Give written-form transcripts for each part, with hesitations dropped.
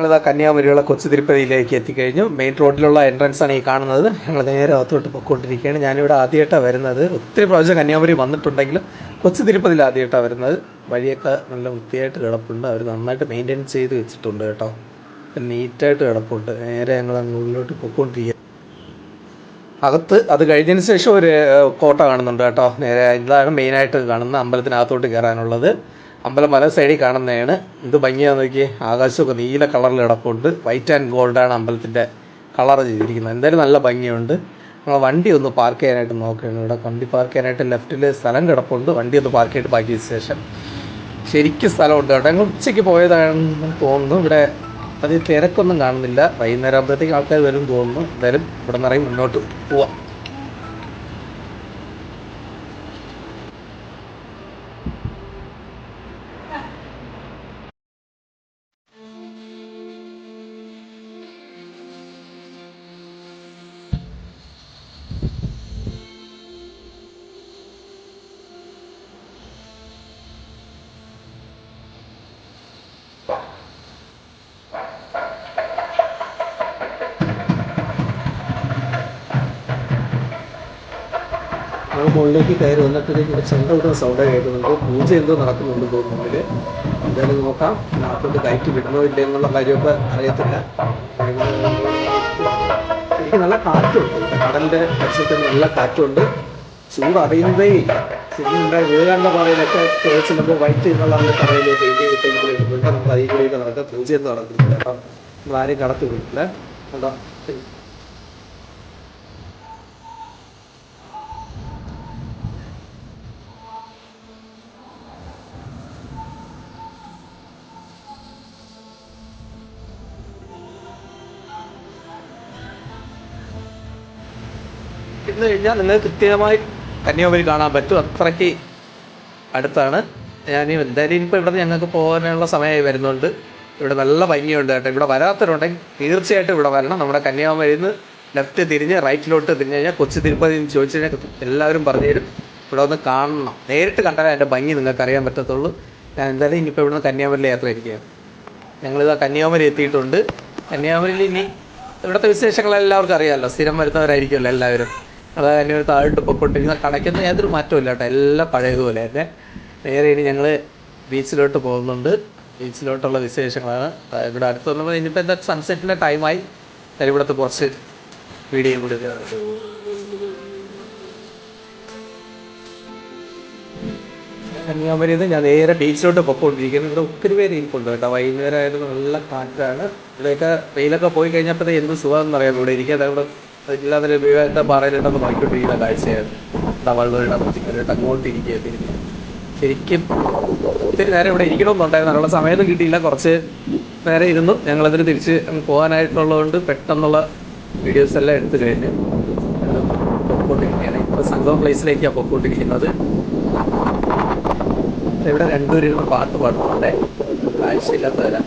ഞങ്ങളിതാ കന്യാകുമാരിയുള്ള കൊച്ചു തിരുപ്പതിയിലേക്ക് എത്തിക്കഴിഞ്ഞു. മെയിൻ റോഡിലുള്ള എൻട്രൻസ് ആണ് ഈ കാണുന്നത്. ഞങ്ങൾ നേരെ അകത്തോട്ട് പൊയ്ക്കൊണ്ടിരിക്കുകയാണ്. ഞാനിവിടെ ആദ്യമായിട്ടാണ് വരുന്നത്. ഒത്തിരി പ്രാവശ്യം കന്യാകുമാരി വന്നിട്ടുണ്ടെങ്കിലും കൊച്ചു തിരുപ്പതിയിൽ ആദ്യമായിട്ടാണ് വരുന്നത്. വഴിയൊക്കെ നല്ല വൃത്തിയായിട്ട് കിടപ്പുണ്ട്. അവർ നന്നായിട്ട് മെയിൻറ്റെയിൻ ചെയ്ത് വെച്ചിട്ടുണ്ട് കേട്ടോ. നീറ്റായിട്ട് കിടപ്പുണ്ട്. നേരെ ഞങ്ങൾ അങ്ങോട്ട് പൊയ്ക്കൊണ്ടിരിക്കുക. അകത്ത് അത് കഴിഞ്ഞതിന് ശേഷം ഒരു കോട്ട കാണുന്നുണ്ട് കേട്ടോ. നേരെ ഇതാണ് മെയിനായിട്ട് കാണുന്നത് അമ്പലത്തിനകത്തോട്ട് കയറാനുള്ളത്. അമ്പലം വല സൈഡിൽ കാണുന്നതാണ്. എന്ത് ഭംഗിയാണെന്ന് നോക്കി. ആകാശമൊക്കെ നീല കളറിൽ കിടപ്പുണ്ട്. വൈറ്റ് ആൻഡ് ഗോൾഡാണ് അമ്പലത്തിൻ്റെ കളർ ചെയ്തിരിക്കുന്നത്. എന്തായാലും നല്ല ഭംഗിയുണ്ട്. നമ്മൾ വണ്ടി ഒന്ന് പാർക്ക് ചെയ്യാനായിട്ട് നോക്കുകയാണ്. ഇവിടെ വണ്ടി പാർക്ക് ചെയ്യാനായിട്ട് ലെഫ്റ്റിൽ സ്ഥലം കിടപ്പുണ്ട്. വണ്ടി ഒന്ന് പാർക്ക് ചെയ്തിട്ട് ബാക്കി ശേഷം ശരിക്കും സ്ഥലമുണ്ട് കേട്ടോ. ഞങ്ങൾ ഉച്ചയ്ക്ക് പോയതാണെന്ന് തോന്നുന്നു. ഇവിടെ അതിൽ തിരക്കൊന്നും കാണുന്നില്ല. വൈകുന്നേരം ആകുമ്പോഴത്തേക്ക് ആൾക്കാർ വരും തോന്നുന്നു. എന്തായാലും ഇവിടെ നിറയും മുന്നോട്ട് പോവാം. മുകളിലേക്ക് കയറി വന്നപ്പോഴത്തേക്ക് ഇവിടെ ചെണ്ട വിടുന്ന സൗണ്ട് കേൾക്കുന്നുണ്ട്. പൂജ എന്തോ നടക്കുന്നുണ്ട് തോന്നുന്നതിൽ. എന്തായാലും നോക്കാം. നാട്ടിലോട്ട് കയറ്റി വിടണോ ഇല്ല എന്നുള്ള കാര്യമൊക്കെ അറിയത്തില്ല. എനിക്ക് നല്ല കാറ്റുണ്ട്. കടലിൻ്റെ പരിസരത്ത് നല്ല കാറ്റുണ്ട്. ചൂട് അറിയുന്നതേ ഇല്ല. ശരിയുണ്ടായി വിവേകാനന്ദ പാറയിലൊക്കെ ചോദിച്ചിട്ടുമ്പോൾ വൈറ്റ് എന്നുള്ള കടയിലേക്ക് എഴുതി കിട്ടുമെങ്കിൽ നമുക്ക് അതിൽ കൂടിയൊക്കെ നടക്കാം. പൂജയൊന്നും നടക്കുന്നില്ല കേട്ടോ. നമ്മൾ ആരെയും കടത്തി വിടില്ല കേട്ടോ. ഇന്ന് കഴിഞ്ഞാൽ നിങ്ങൾക്ക് കൃത്യമായി കന്യാകുമാരി കാണാൻ പറ്റും. അത്രയ്ക്ക് അടുത്താണ്. എന്തായാലും ഇനിയിപ്പോൾ ഇവിടെ ഞങ്ങൾക്ക് പോകാനുള്ള സമയമായി വരുന്നുണ്ട്. ഇവിടെ നല്ല ഭംഗിയുണ്ട് കേട്ടോ. ഇവിടെ വരാത്തവരുണ്ടെങ്കിൽ തീർച്ചയായിട്ടും ഇവിടെ വരണം. നമ്മുടെ കന്യാകുമാരിയിൽ നിന്ന് ലെഫ്റ്റ് തിരിഞ്ഞ് റൈറ്റിലോട്ട് തിരിഞ്ഞ് കഴിഞ്ഞാൽ കൊച്ചു തിരുപ്പതി എന്ന് ചോദിച്ചു കഴിഞ്ഞാൽ എല്ലാവരും പറഞ്ഞു തരും. ഇവിടെ ഒന്ന് കാണണം. നേരിട്ട് കണ്ടാലേ അതിൻ്റെ ഭംഗി നിങ്ങൾക്ക് അറിയാൻ പറ്റത്തുള്ളൂ. ഞാൻ എന്തായാലും ഇനിയിപ്പോൾ ഇവിടുന്ന് കന്യാകുമാരിയിൽ യാത്ര ഇരിക്കുകയാണ്. ഞങ്ങളിതാ കന്യാകുമാരി എത്തിയിട്ടുണ്ട്. കന്യാകുമാരിയിൽ ഇനി ഇവിടുത്തെ വിശേഷങ്ങൾ എല്ലാവർക്കും അറിയാമല്ലോ. സ്ഥിരം വരുന്നവരായിരിക്കുമല്ലോ എല്ലാവരും. അതായത് അതിൻ്റെ ഒരു താഴോട്ട് പൊയ്ക്കൊണ്ടിരിക്കുന്ന കടയ്ക്കുന്ന യാതൊരു മാറ്റവും ഇല്ല കേട്ടോ. എല്ലാം പഴയതുപോലെ തന്നെ. നേരെ ഇനി ഞങ്ങൾ ബീച്ചിലോട്ട് പോകുന്നുണ്ട്. ബീച്ചിലോട്ടുള്ള വിശേഷങ്ങളാണ്. ഇവിടെ അടുത്ത് വന്നപ്പോൾ ഇനിയിപ്പോൾ എന്താ സൺസെറ്റിൻ്റെ ടൈമായി. ഇവിടുത്തെ കുറച്ച് വീഡിയോ കൂടി കന്യാകുമാരിയിൽ നിന്ന് ഞാൻ നേരെ ബീച്ചിലോട്ട് പൊയ്ക്കൊണ്ടിരിക്കുന്നത്. ഇവിടെ ഒത്തിരി പേര് ഇരിപ്പുണ്ട് കേട്ടോ. വൈകുന്നേരം ആയതുകൊണ്ട് നല്ല കാറ്റാണ്. ഇവിടെയൊക്കെ വെയിലൊക്കെ പോയി കഴിഞ്ഞപ്പോഴത്തേ എന്ത് സുഖമെന്ന് അറിയാം. ഇവിടെ ഇരിക്കാതെ ഇവിടെ ഇല്ലാതെ വിവേകത്തെ പാറയിലിട്ടൊന്ന് നോക്കിക്കൊണ്ടിരിക്കുന്ന കാഴ്ചയായിരുന്നു. വെള്ളമിട്ട് അങ്ങോട്ടിരിക്കുക തിരിഞ്ഞ്. ശരിക്കും ഒത്തിരി നേരം ഇവിടെ ഇരിക്കണമെന്നുണ്ടായിരുന്നു. അതിനുള്ള സമയമൊന്നും കിട്ടിയില്ല. കുറച്ച് നേരം ഇരുന്നു. ഞങ്ങളതിന് തിരിച്ച് പോകാനായിട്ടുള്ളതുകൊണ്ട് പെട്ടെന്നുള്ള വീഡിയോസ് എല്ലാം എടുത്തു കഴിഞ്ഞ് പൊയ്ക്കൊണ്ടിരിക്കുകയാണ്. ഇപ്പോൾ സംഗമം പ്ലേസിലേക്കാണ് പൊയ്ക്കൊണ്ടിരിക്കുന്നത്. ഇവിടെ രണ്ടുപേരും പാട്ട് പാടുന്നുണ്ട്. കാഴ്ചയില്ലാത്തവരാ.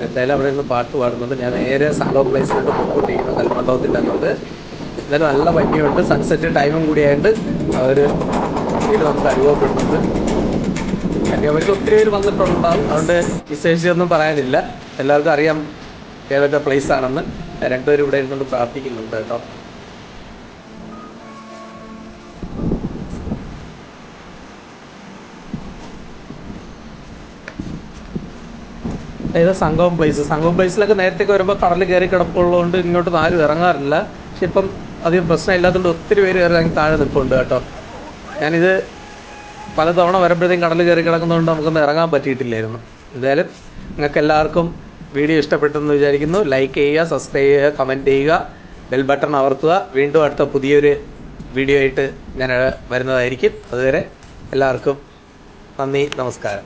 എന്തായാലും അവിടെ നിന്ന് പാട്ട് പാടുന്നത്. ഞാൻ നേരെ സംഗമം പ്ലേസിലോട്ട് പൊയ്ക്കൊണ്ടിരിക്കുന്നു. കൽമണ്ഡപത്തിൻ്റെ അങ്ങോട്ട്. എന്തായാലും നല്ല ഭംഗിയുണ്ട്. സൺസെറ്റ് ടൈമും കൂടിയായിട്ട് അവർ ഇത് നമുക്ക് അനുഭവപ്പെടുന്നുണ്ട്. കന്യാകുമാരിക്ക് ഒത്തിരി പേര് വന്നിട്ടുണ്ടാകും. അതുകൊണ്ട് വിശേഷിച്ചൊന്നും പറയാനില്ല. എല്ലാവർക്കും അറിയാം ഏതൊക്കെ പ്ലേസ് ആണെന്ന്. രണ്ടുപേരും ഇവിടെ ഇരുന്നുകൊണ്ട് പ്രാർത്ഥിക്കുന്നുണ്ട് കേട്ടോ. അതായത് സംഗമം പ്ലേസിലൊക്കെ നേരത്തെ വരുമ്പോൾ കടൽ കയറി കിടപ്പുള്ളതുകൊണ്ട് ഇങ്ങോട്ട് ആരും ഇറങ്ങാറില്ല. പക്ഷെ ഇപ്പം അധികം പ്രശ്നമില്ലാത്തതുകൊണ്ട് ഒത്തിരി പേര് ഇറങ്ങി താഴെ നിൽപ്പുണ്ട് കേട്ടോ. ഞാനിത് പലതവണ വരുമ്പോഴത്തേക്കും കടൽ കയറി കിടക്കുന്നതുകൊണ്ട് നമുക്കൊന്നും ഇറങ്ങാൻ പറ്റിയിട്ടില്ലായിരുന്നു. എന്തായാലും നിങ്ങൾക്ക് എല്ലാവർക്കും വീഡിയോ ഇഷ്ടപ്പെട്ടെന്ന് വിചാരിക്കുന്നു. ലൈക്ക് ചെയ്യുക, സബ്സ്ക്രൈബ് ചെയ്യുക, കമൻറ്റ് ചെയ്യുക, ബെൽ ബട്ടൺ അമർത്തുക. വീണ്ടും അടുത്ത പുതിയൊരു വീഡിയോ ആയിട്ട് ഞാൻ വരുന്നതായിരിക്കും. അതുവരെ എല്ലാവർക്കും നന്ദി, നമസ്കാരം.